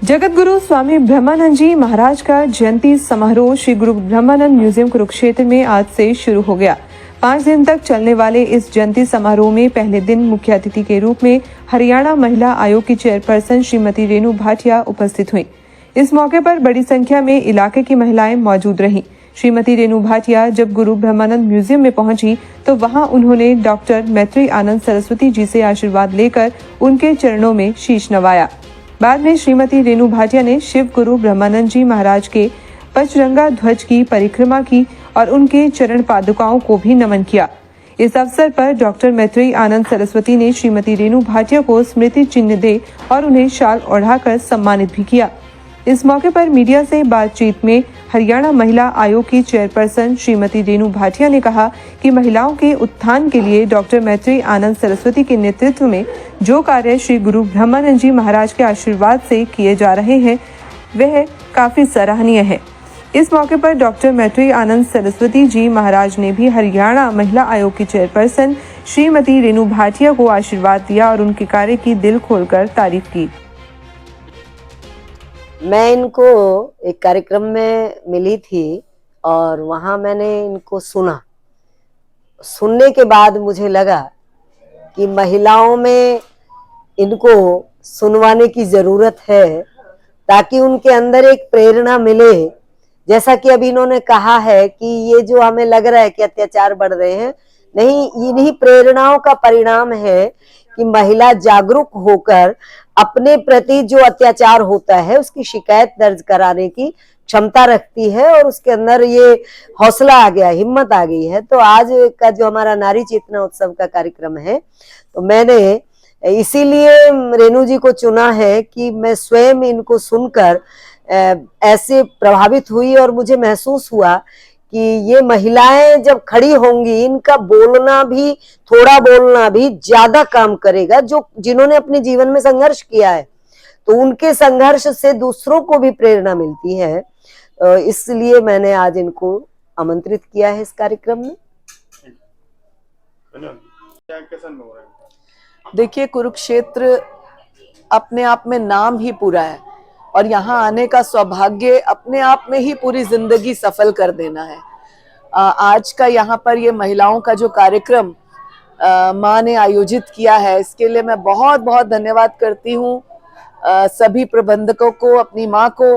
जगत गुरु स्वामी ब्रह्मानंद जी महाराज का जयंती समारोह श्री गुरु ब्रह्मानंद म्यूजियम कुरुक्षेत्र में आज से शुरू हो गया। 5 दिन तक चलने वाले इस जयंती समारोह में पहले दिन मुख्य अतिथि के रूप में हरियाणा महिला आयोग की चेयरपर्सन श्रीमती रेणु भाटिया उपस्थित हुई। इस मौके पर बड़ी संख्या में इलाके की महिलाएं मौजूद रहीं। श्रीमती रेणु भाटिया जब गुरु ब्रह्मानंद म्यूजियम में पहुंची तो वहां उन्होंने डॉक्टर मैत्री आनंद सरस्वती जी से आशीर्वाद लेकर उनके चरणों में शीश नवाया। बाद में श्रीमती रेणु भाटिया ने शिव गुरु ब्रह्मानंद जी महाराज के पचरंगा ध्वज की परिक्रमा की और उनके चरण पादुकाओं को भी नमन किया। इस अवसर पर डॉक्टर मैत्री आनंद सरस्वती ने श्रीमती रेणु भाटिया को स्मृति चिन्ह दे और उन्हें शाल ओढ़ाकर सम्मानित भी किया। इस मौके पर मीडिया से बातचीत में हरियाणा महिला आयोग की चेयरपर्सन श्रीमती रेणु भाटिया ने कहा कि महिलाओं के उत्थान के लिए डॉक्टर मैत्री आनंद सरस्वती के नेतृत्व में जो कार्य श्री गुरु ब्रह्मानंद जी महाराज के आशीर्वाद से किए जा रहे हैं वह काफी सराहनीय है। इस मौके पर डॉक्टर मैत्री आनंद सरस्वती जी महाराज ने भी हरियाणा महिला आयोग की चेयरपर्सन श्रीमती रेणु भाटिया को आशीर्वाद दिया और उनके कार्य की दिल खोलकर तारीफ की। मैं इनको एक कार्यक्रम में मिली थी और वहां मैंने इनको सुनने के बाद मुझे लगा कि महिलाओं में इनको सुनवाने की जरूरत है ताकि उनके अंदर एक प्रेरणा मिले। जैसा कि अभी इन्होंने कहा है कि ये जो हमें लग रहा है कि अत्याचार बढ़ रहे हैं, नहीं, इन्हीं प्रेरणाओं का परिणाम है कि महिला जागरूक होकर अपने प्रति जो अत्याचार होता है उसकी शिकायत दर्ज कराने की क्षमता रखती है और उसके अंदर ये हौसला आ गया, हिम्मत आ गई है। तो आज का जो हमारा नारी चेतना उत्सव का कार्यक्रम है, तो मैंने इसीलिए रेणु जी को चुना है कि मैं स्वयं इनको सुनकर ऐसे प्रभावित हुई और मुझे महसूस हुआ कि ये महिलाएं जब खड़ी होंगी, इनका बोलना भी, थोड़ा बोलना भी ज्यादा काम करेगा। जिन्होंने अपने जीवन में संघर्ष किया है तो उनके संघर्ष से दूसरों को भी प्रेरणा मिलती है। इसलिए मैंने आज इनको आमंत्रित किया है इस कार्यक्रम में। देखिए, कुरुक्षेत्र अपने आप में नाम ही पूरा है और यहाँ आने का सौभाग्य अपने आप में ही पूरी जिंदगी सफल कर देना है। आज का यहाँ पर ये महिलाओं का जो कार्यक्रम माँ ने आयोजित किया है, इसके लिए मैं बहुत बहुत धन्यवाद करती हूँ सभी प्रबंधकों को, अपनी माँ को,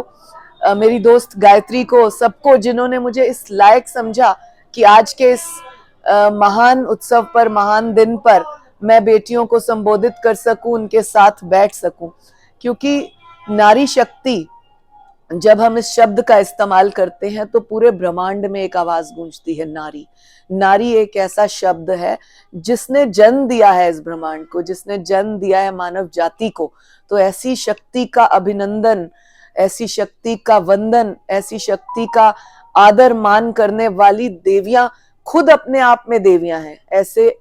मेरी दोस्त गायत्री को, सबको जिन्होंने मुझे इस लायक समझा कि आज के इस महान उत्सव पर, महान दिन पर मैं बेटियों को संबोधित कर सकूं, उनके साथ बैठ सकूं। क्योंकि नारी शक्ति, जब हम इस शब्द का इस्तेमाल करते हैं तो पूरे ब्रह्मांड में एक आवाज गूंजती है। नारी, नारी एक ऐसा शब्द है जिसने जन्म दिया है इस ब्रह्मांड को, जिसने जन्म दिया है मानव जाति को। तो ऐसी शक्ति का अभिनंदन, ऐसी शक्ति का वंदन, ऐसी शक्ति का आदर मान करने वाली देवियां खुद अपने आप में देवियां हैं। ऐसे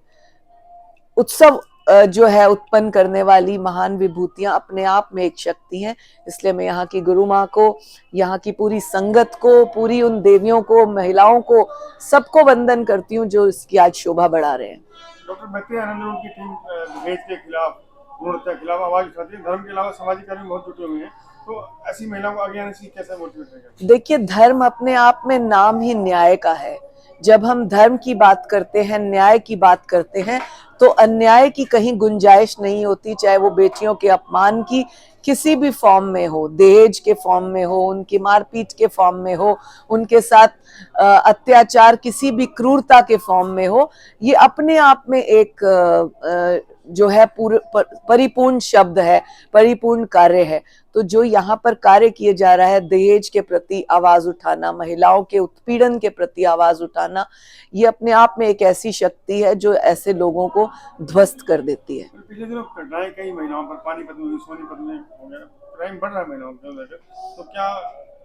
उत्सव जो है उत्पन्न करने वाली महान विभूतियां अपने आप में एक शक्ति हैं। इसलिए मैं यहाँ की गुरु माँ को, यहाँ की पूरी संगत को, पूरी उन देवियों को, महिलाओं को, सबको वंदन करती हूँ जो इसकी आज शोभा बढ़ा रहे हैं। डॉक्टर मैत्री आनंद उनकी टीम दहेज के खिलाफ, भ्रूण हत्या के खिलाफ आवाज उठाती है। धर्म के अलावा सामाजिक कार्य में बहुत जुटे हुए हैं, तो ऐसी महिलाओं को आगे आने से कैसे मोटिवेट करेगा? देखिए, धर्म अपने आप में नाम ही न्याय का है। जब हम धर्म की बात करते हैं, न्याय की बात करते हैं, तो अन्याय की कहीं गुंजाइश नहीं होती, चाहे वो बेटियों के अपमान की किसी भी फॉर्म में हो, दहेज के फॉर्म में हो, उनकी मारपीट के फॉर्म में हो, उनके साथ अत्याचार किसी भी क्रूरता के फॉर्म में हो। ये अपने आप में एक जो है परिपूर्ण शब्द है, परिपूर्ण कार्य है। तो जो यहाँ पर कार्य किए जा रहा है, दहेज के प्रति आवाज उठाना, महिलाओं के उत्पीड़न के प्रति आवाज उठाना, ये अपने आप में एक ऐसी शक्ति है जो ऐसे लोगों को ध्वस्त कर देती है। पिछले दिनों घटनाएं कई महिलाओं पर, पानीपत में, सोनीपत में हो गया, क्राइम बढ़ रहा है महिलाओं के लेकर, तो क्या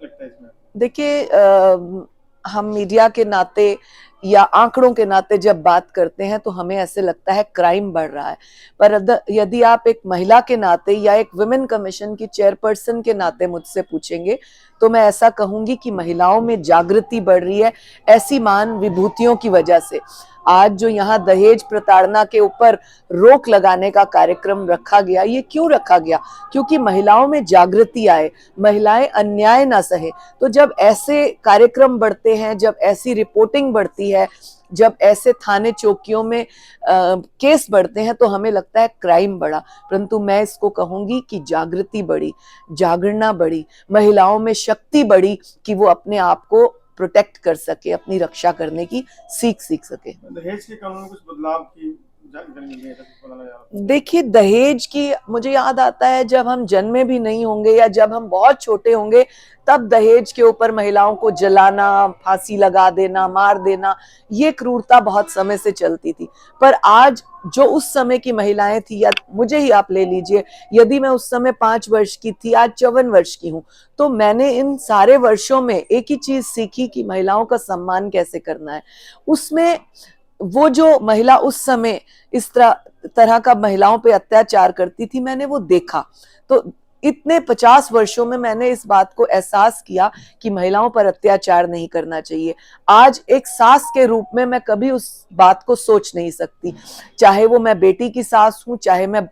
लगता है इसमें? देखिए, हम मीडिया के नाते या आंकड़ों के नाते जब बात करते हैं तो हमें ऐसे लगता है क्राइम बढ़ रहा है, पर यदि आप एक महिला के नाते या एक वुमेन कमीशन की चेयरपर्सन के नाते मुझसे पूछेंगे तो मैं ऐसा कहूंगी कि महिलाओं में जागृति बढ़ रही है ऐसी महान विभूतियों की वजह से। आज जो यहाँ दहेज प्रताड़ना के ऊपर रोक लगाने का कार्यक्रम रखा गया, ये क्यों रखा गया? क्योंकि महिलाओं में जागृति आए, महिलाएं अन्याय ना सहे। तो जब ऐसे कार्यक्रम बढ़ते हैं, जब ऐसी रिपोर्टिंग बढ़ती है, जब ऐसे थाने चौकियों में केस बढ़ते हैं, तो हमें लगता है क्राइम बढ़ा। परंतु मैं इसको कहूंगी कि जागृति बढ़ी, जागरणा बढ़ी, महिलाओं में शक्ति बढ़ी कि वो अपने आप को प्रोटेक्ट कर सके, अपनी रक्षा करने की सीख सके। दहेज के कानून में कुछ बदलाव की जानकारी मिल रही है, कुछ पता लगा रहा है? देखिए, दहेज की मुझे याद आता है जब हम जन्मे भी नहीं होंगे या जब हम बहुत छोटे होंगे, तब दहेज के ऊपर महिलाओं को जलाना, फांसी लगा देना, मार देना, ये क्रूरता बहुत समय से चलती थी। पर आज जो उस समय की महिलाएं थी, या मुझे ही आप ले लीजिए, यदि मैं उस समय 5 वर्ष की थी, आज 54 वर्ष की हूँ, तो मैंने इन सारे वर्षों में एक ही चीज सीखी कि महिलाओं का सम्मान कैसे करना है। उसमें वो जो महिला उस समय इस तरह का महिलाओं पे अत्याचार करती थी, मैंने वो देखा। तो इतने 50 वर्षों में मैंने इस बात को एहसास किया कि महिलाओं पर अत्याचार नहीं करना चाहिए। आज एक सास के रूप में मैं कभी उस बात को सोच नहीं सकती, चाहे वो मैं बेटी की सास हूं, चाहे मैं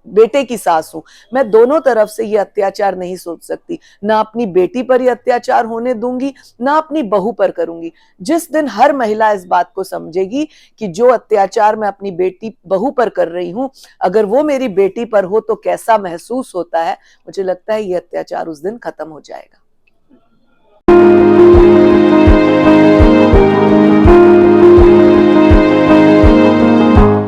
बेटे की सास हूं, मैं दोनों तरफ से ये अत्याचार नहीं सोच सकती। ना अपनी बेटी पर ये अत्याचार होने दूंगी, ना अपनी बहू पर करूंगी। जिस दिन हर महिला इस बात को समझेगी कि जो अत्याचार मैं अपनी बेटी बहू पर कर रही हूं, अगर वो मेरी बेटी पर हो तो कैसा महसूस होता है, मुझे लगता है ये अत्याचार उस दिन खत्म हो जाएगा।